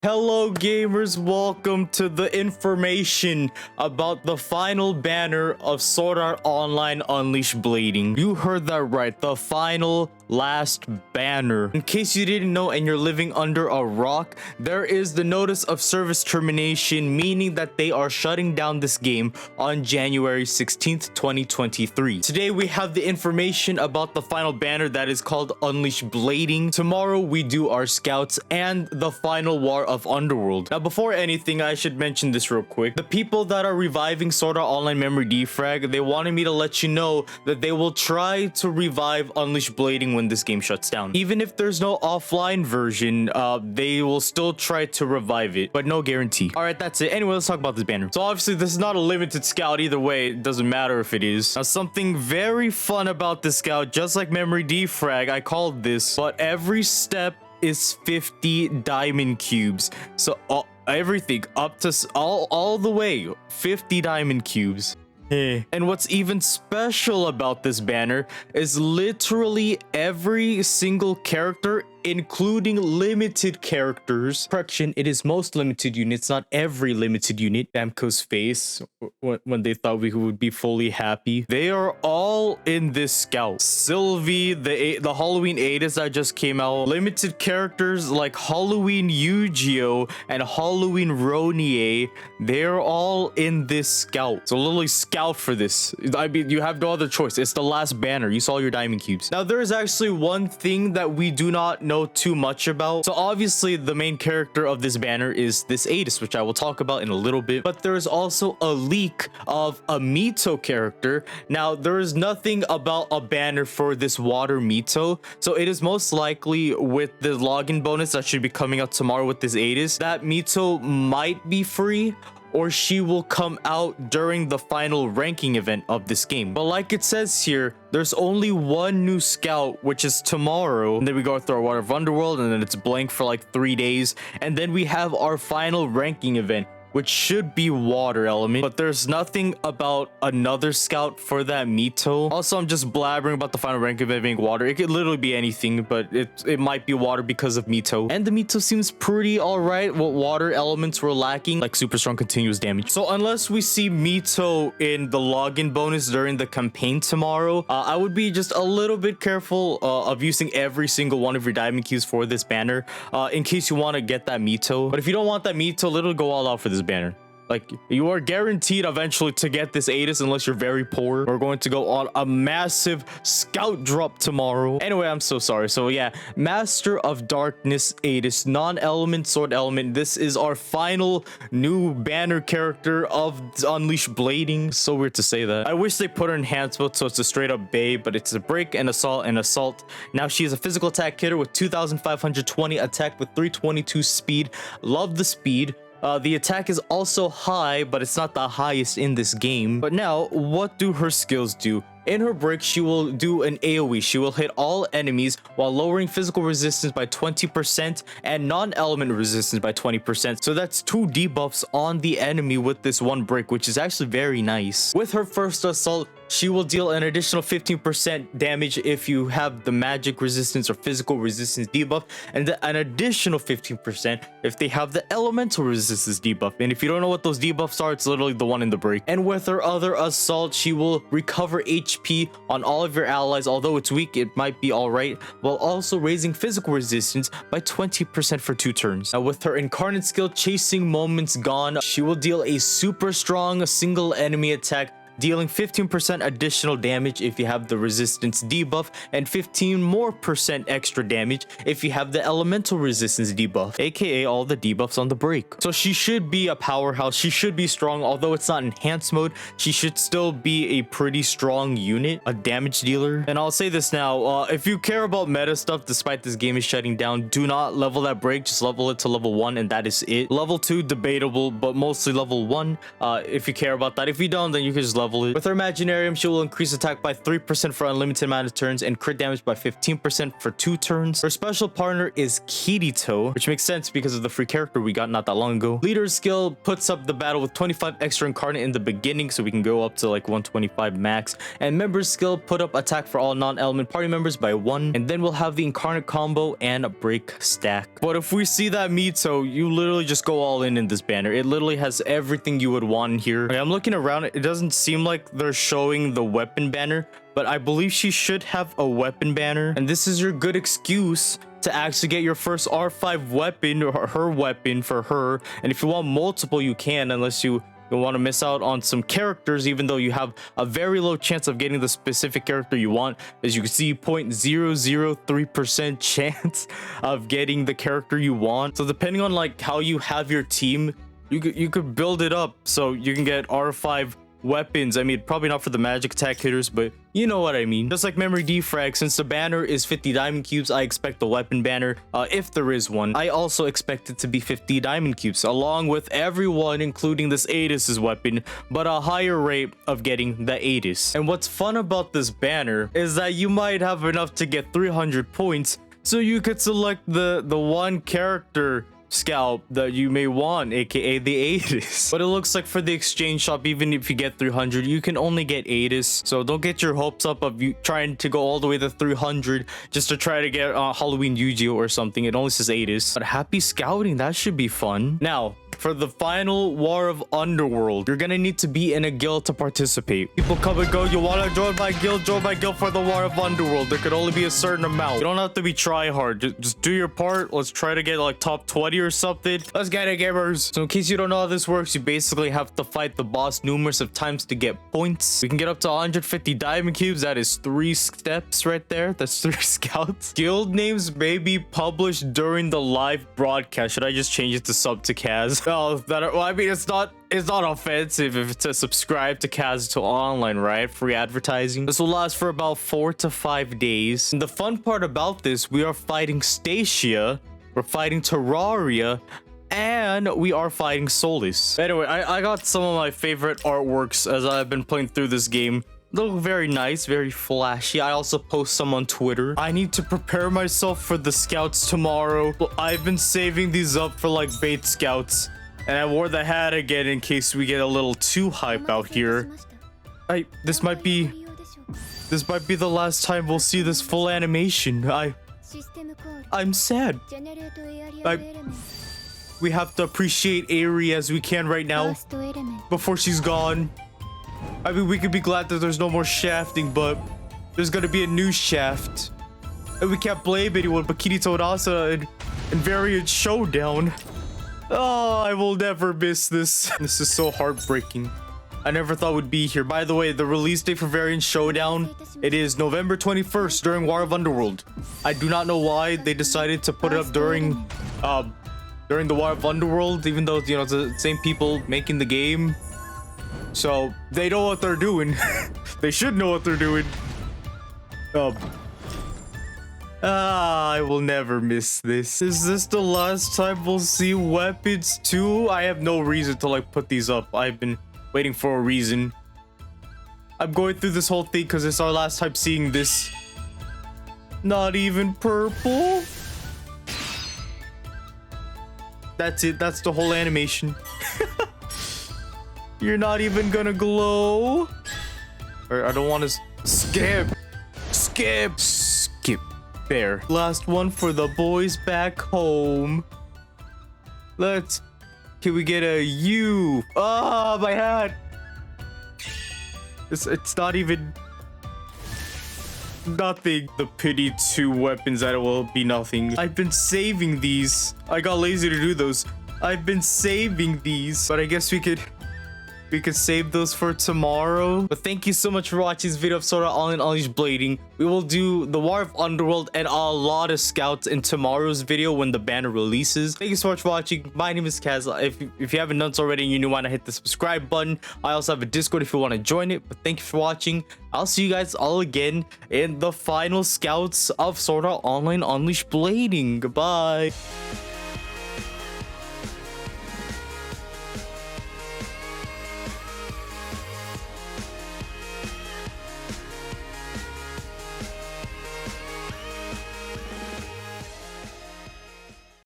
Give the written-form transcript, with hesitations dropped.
Hello gamers, welcome to the information about the final banner of Sword Art Online Unleash Blading. You heard that right, the final last banner. In case you didn't know and you're living under a rock, there is the notice of service termination, meaning that they are shutting down this game on January 16th, 2023. Today we have the information about the final banner that is called Unleash Blading. Tomorrow we do our scouts and the final War of Underworld. Now before anything, I should mention this real quick. The people that are reviving Sword Art Online Memory Defrag, they wanted me to let you know that they will try to revive Unleash Blading when this game shuts down. Even if there's no offline version, they will still try to revive it, but no guarantee. All right, that's it. Anyway, let's talk about this banner. So obviously this is not a limited scout either way. It doesn't matter if it is. Now something very fun about this scout, just like Memory Defrag, I called this, but every step is 50 diamond cubes. So everything up to all the way 50 diamond cubes. And what's even special about this banner is literally every single character, including limited characters. Correction, it is most limited units, not every limited unit. Bamco's face when they thought we would be fully happy. They are all in this scout. Sylvie, the Halloween Eydis that just came out. Limited characters like Halloween Yu-Gi-Oh and Halloween Ronie, they're all in this scout. So literally scout for this. I mean, you have no other choice. It's the last banner. You saw your diamond cubes. Now there is actually one thing that we do not know too much about. So obviously the main character of this banner is this Eydis, which I will talk about in a little bit, but there is also a leak of a Mito character. Now there is nothing about a banner for this water Mito, so it is most likely with the login bonus that should be coming out tomorrow with this Eydis, that Mito might be free, or she will come out during the final ranking event of this game. But like it says here, there's only one new scout, which is tomorrow, and then we go through our War of Underworld, and then it's blank for like 3 days, and then we have our final ranking event, which should be water element, but there's nothing about another scout for that Mito. Also, I'm just blabbering about the final rank event being water. It could literally be anything, but it might be water because of Mito. And the Mito seems pretty all right. What water elements were lacking, like super strong continuous damage. So unless we see Mito in the login bonus during the campaign tomorrow, I would be just a little bit careful of using every single one of your diamond keys for this banner, in case you want to get that Mito. But if you don't want that Mito, literally go all out for this banner. Like, you are guaranteed eventually to get this Eydis unless you're very poor. We're going to go on a massive scout drop tomorrow. Anyway, I'm so sorry. So yeah, Master of Darkness Eydis, non-element, sword element. This is our final new banner character of Unleash Blading. So weird to say that. I wish they put her in enhanced mode so it's a straight up bae, but it's a break and assault and assault. Now she is a physical attack hitter with 2,520 attack with 322 speed. Love the speed. The attack is also high, but it's not the highest in this game. But now, what do her skills do? In her break, she will do an AoE. She will hit all enemies while lowering physical resistance by 20% and non-element resistance by 20%. So that's 2 debuffs on the enemy with this one break, which is actually very nice. With her first assault, she will deal an additional 15% damage if you have the magic resistance or physical resistance debuff, and an additional 15% if they have the elemental resistance debuff. And if you don't know what those debuffs are, it's literally the one in the break. And with her other assault, she will recover HP on all of your allies. Although it's weak, it might be alright, while also raising physical resistance by 20% for 2 turns. Now with her incarnate skill, Chasing Moments Gone, she will deal a super strong single enemy attack, dealing 15% additional damage if you have the resistance debuff, and 15% more extra damage if you have the elemental resistance debuff, aka all the debuffs on the break. So she should be a powerhouse. She should be strong. Although it's not enhanced mode, she should still be a pretty strong unit, a damage dealer. And I'll say this now, if you care about meta stuff despite this game is shutting down, do not level that break. Just level it to level 1 and that is it. Level 2 debatable, but mostly level 1 if you care about that. If you don't, then you can just level level it. With her Imaginarium, she will increase attack by 3% for unlimited amount of turns and crit damage by 15% for 2 turns. Her special partner is Kirito, which makes sense because of the free character we got not that long ago. Leader's skill puts up the battle with 25 extra incarnate in the beginning, so we can go up to like 125 max. And member's skill put up attack for all non-element party members by 1. And then we'll have the incarnate combo and a break stack. But if we see that Mito, you literally just go all in this banner. It literally has everything you would want in here. Okay, I'm looking around. It doesn't seem like they're showing the weapon banner, but I believe she should have a weapon banner. And this is your good excuse to actually get your first R5 weapon, or her weapon for her. And if you want multiple, you can, unless you want to miss out on some characters, even though you have a very low chance of getting the specific character you want. As you can see, 0.003% chance of getting the character you want. So depending on like how you have your team, you could build it up so you can get R5 weapons. I mean, probably not for the magic attack hitters, but you know what I mean. Just like memory defrag, since the banner is 50 diamond cubes, I expect the weapon banner, if there is one, I also expect it to be 50 diamond cubes, along with everyone, including this Eydis' weapon, but a higher rate of getting the Eydis. And what's fun about this banner is that you might have enough to get 300 points, so you could select the one character scalp that you may want, aka the Eydis. But it looks like for the exchange shop, even if you get 300, you can only get Eydis. So don't get your hopes up of you trying to go all the way to 300 just to try to get Halloween Yu-Gi-Oh or something. It only says Eydis. But happy scouting, that should be fun. Now, for the final War of Underworld, you're gonna need to be in a guild to participate. People come and go, you wanna join my guild? Join my guild for the War of Underworld. There could only be a certain amount. You don't have to be try hard. Just do your part. Let's try to get like top 20 or something. Let's get it, gamers. So in case you don't know how this works, you basically have to fight the boss numerous of times to get points. We can get up to 150 diamond cubes. That is 3 steps right there. That's 3 scouts. Guild names may be published during the live broadcast. Should I just change it to sub to Kaz? Well, I mean, it's not offensive if it's a subscribe to Kaz to online, right? Free advertising. This will last for about 4 to 5 days. And the fun part about this, we are fighting Stacia, we're fighting Terraria, and we are fighting Solis. Anyway, I got some of my favorite artworks as I've been playing through this game. They look very nice, very flashy. I also post some on Twitter. I need to prepare myself for the scouts tomorrow. I've been saving these up for like bait scouts. And I wore the hat again in case we get a little too hype out here. This might be the last time we'll see this full animation. I'm sad. We have to appreciate Aerie as we can right now before she's gone. I mean, we could be glad that there's no more shafting, but there's gonna be a new shaft. And we can't blame anyone but Kirito and Asa and Variant Showdown. Oh, I will never miss this. This is so heartbreaking. I never thought we'd be here. By the way, the release date for Variant Showdown, it is November 21st during War of Underworld. I do not know why they decided to put it up during the War of Underworld, even though, you know, it's the same people making the game. So they know what they're doing. They should know what they're doing. I will never miss this. Is this the last time we'll see weapons too? I have no reason to like put these up. I've been waiting for a reason. I'm going through this whole thing because it's our last time seeing this. Not even purple. That's it. That's the whole animation. You're not even gonna glow. Or I don't want to skip. There. Last one for the boys back home. Can we get a U? Ah, my hat. It's not even nothing. The pity 2 weapons that will be nothing. I've been saving these. I got lazy to do those. I've been saving these, but I guess we could save those for tomorrow. But thank you so much for watching this video of Sword Art Online Unleashed Blading. We will do the War of Underworld and a lot of scouts in tomorrow's video when the banner releases. Thank you so much for watching. My name is Kaz. If you haven't done so already and you want to hit the subscribe button, I also have a Discord if you want to join it. But thank you for watching. I'll see you guys all again in the final scouts of Sword Art Online Unleashed Blading. Goodbye.